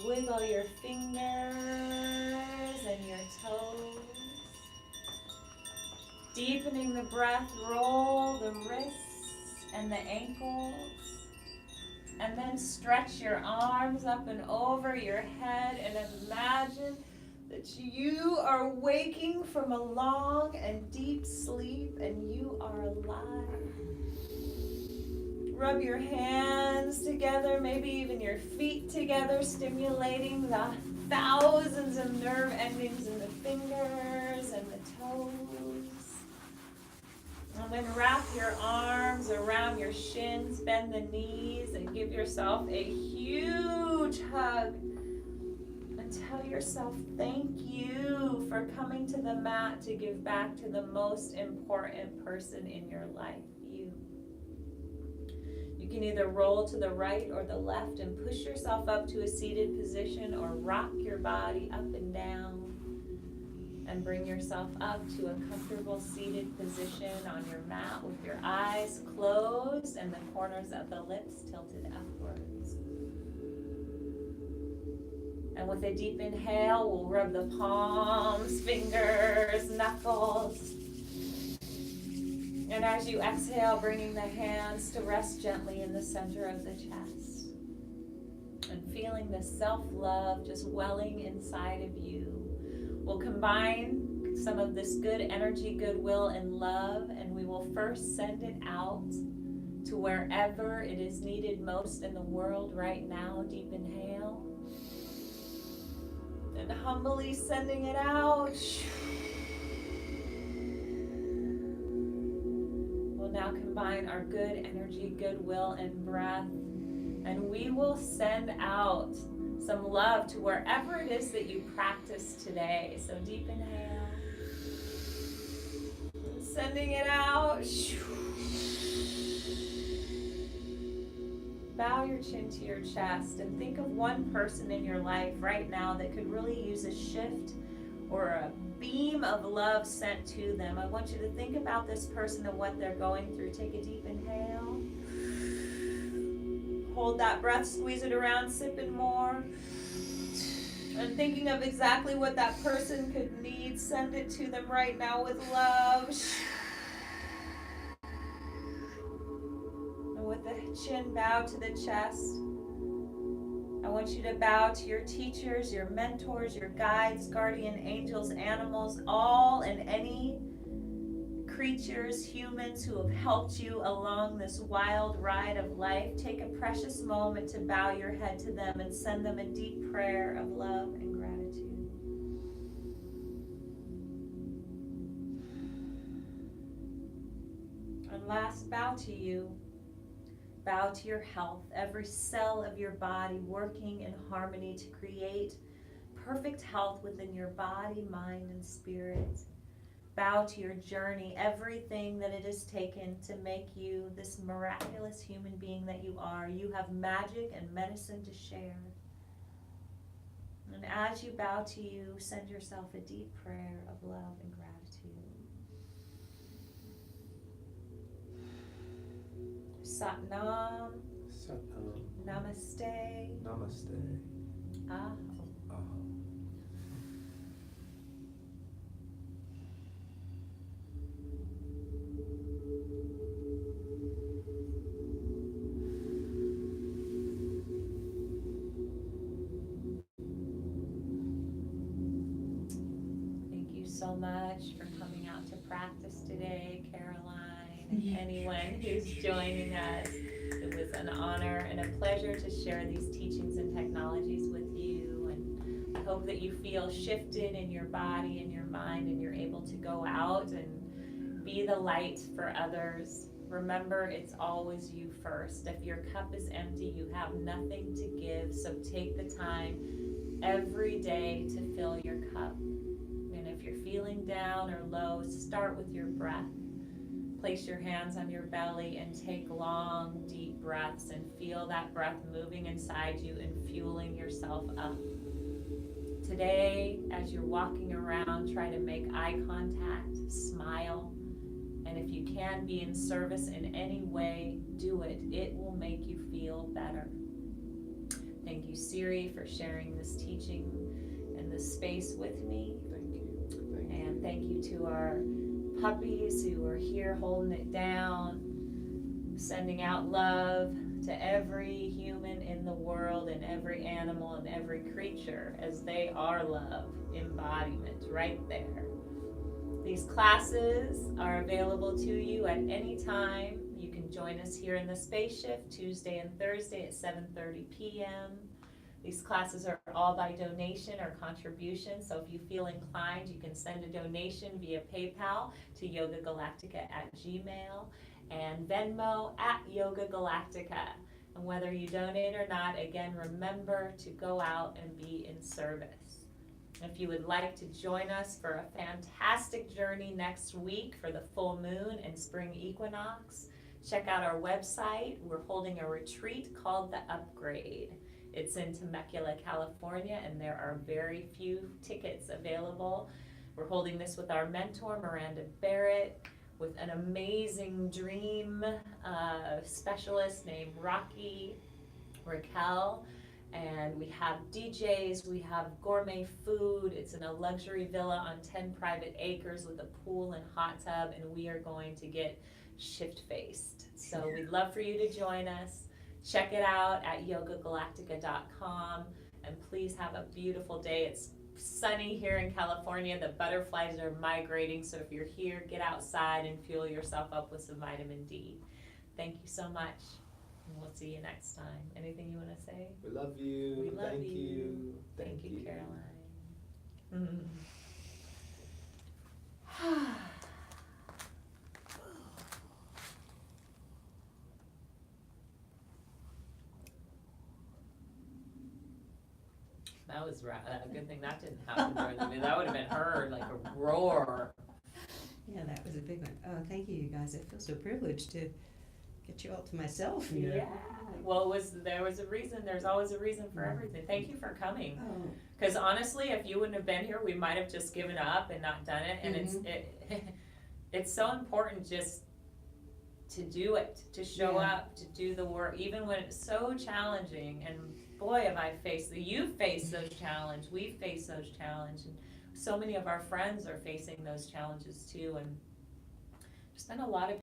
wiggle your fingers and your toes. Deepening the breath, roll the wrists and the ankles. And then stretch your arms up and over your head and imagine that you are waking from a long and deep sleep and you are alive. Rub your hands together, maybe even your feet together, stimulating the thousands of nerve endings in the fingers and the toes. And then wrap your arms around your shins, bend the knees, and give yourself a huge hug. And tell yourself thank you for coming to the mat to give back to the most important person in your life, you. You can either roll to the right or the left and push yourself up to a seated position or rock your body up and down and bring yourself up to a comfortable seated position on your mat with your eyes closed and the corners of the lips tilted upwards. And with a deep inhale, we'll rub the palms, fingers, knuckles. And as you exhale, bringing the hands to rest gently in the center of the chest. And feeling the self-love just welling inside of you. We'll combine some of this good energy, goodwill, and love, and we will first send it out to wherever it is needed most in the world right now. Deep inhale. And humbly sending it out. We'll now combine our good energy, goodwill, and breath, and we will send out some love to wherever it is that you practice today. So deep inhale. Sending it out. Bow your chin to your chest and think of one person in your life right now that could really use a shift or a beam of love sent to them. I want you to think about this person and what they're going through. Take a deep inhale. Hold that breath, squeeze it around, sipping more. And thinking of exactly what that person could need, send it to them right now with love. And with the chin bowed to the chest, I want you to bow to your teachers, your mentors, your guides, guardian angels, animals, all and any creatures, humans who have helped you along this wild ride of life. Take a precious moment to bow your head to them and send them a deep prayer of love and gratitude. And last, bow to you. Bow to your health, every cell of your body working in harmony to create perfect health within your body, mind, and spirit. Bow to your journey, everything that it has taken to make you this miraculous human being that you are. You have magic and medicine to share. And as you bow to you, send yourself a deep prayer of love and gratitude. Satnam. Satnam. Namaste. Namaste. Aho. Aho. so much for coming out to practice today, Caroline, and anyone who's joining us. It was an honor and a pleasure to share these teachings and technologies with you, and I hope that you feel shifted in your body and your mind, and you're able to go out and be the light for others. Remember, it's always you first. If your cup is empty, you have nothing to give, so take the time every day to fill your cup. And if you're feeling down or low, start with your breath. Place your hands on your belly and take long, deep breaths and feel that breath moving inside you and fueling yourself up. Today, as you're walking around, try to make eye contact, smile, and if you can be in service in any way, do it. It will make you feel better. Thank you, Siri, for sharing this teaching and this space with me. Thank you. And thank you to our puppies who are here holding it down, sending out love to every human in the world and every animal and every creature, as they are love embodiment right there. These classes are available to you at any time. You can join us here in the Space Shift Tuesday and Thursday at 7:30 p.m. These classes are all by donation or contribution, so if you feel inclined, you can send a donation via PayPal to yogagalactica@gmail and Venmo @yogagalactica. And whether you donate or not, again, remember to go out and be in service. If you would like to join us for a fantastic journey next week for the full moon and spring equinox, check out our website. We're holding a retreat called The Upgrade. It's in Temecula, California, and there are very few tickets available. We're holding this with our mentor, Miranda Barrett, with an amazing dream specialist named Rocky Raquel. And we have DJs, we have gourmet food. It's in a luxury villa on 10 private acres with a pool and hot tub, and we are going to get shift-faced. So we'd love for you to join us. Check it out at yogagalactica.com, and please have a beautiful day. It's sunny here in California. The butterflies are migrating, so if you're here, get outside and fuel yourself up with some vitamin D. Thank you so much. And we'll see you next time. Anything you want to say? We love you. We love Thank you. Thank you, Caroline. That was a good thing that didn't happen during the movie. That would have been heard like a roar. Yeah, that was a big one. Oh, thank you, you guys. I feel so privileged to get you all to myself here. Yeah. Well, there was a reason. There's always a reason for everything. Thank you for coming. Oh, Because honestly, if you wouldn't have been here, we might have just given up and not done it. And it's so important just to do it, to show up, to do the work, even when it's so challenging. And boy, have I faced you've faced those challenges. We've faced those challenges. And so many of our friends are facing those challenges too. And there's been a lot of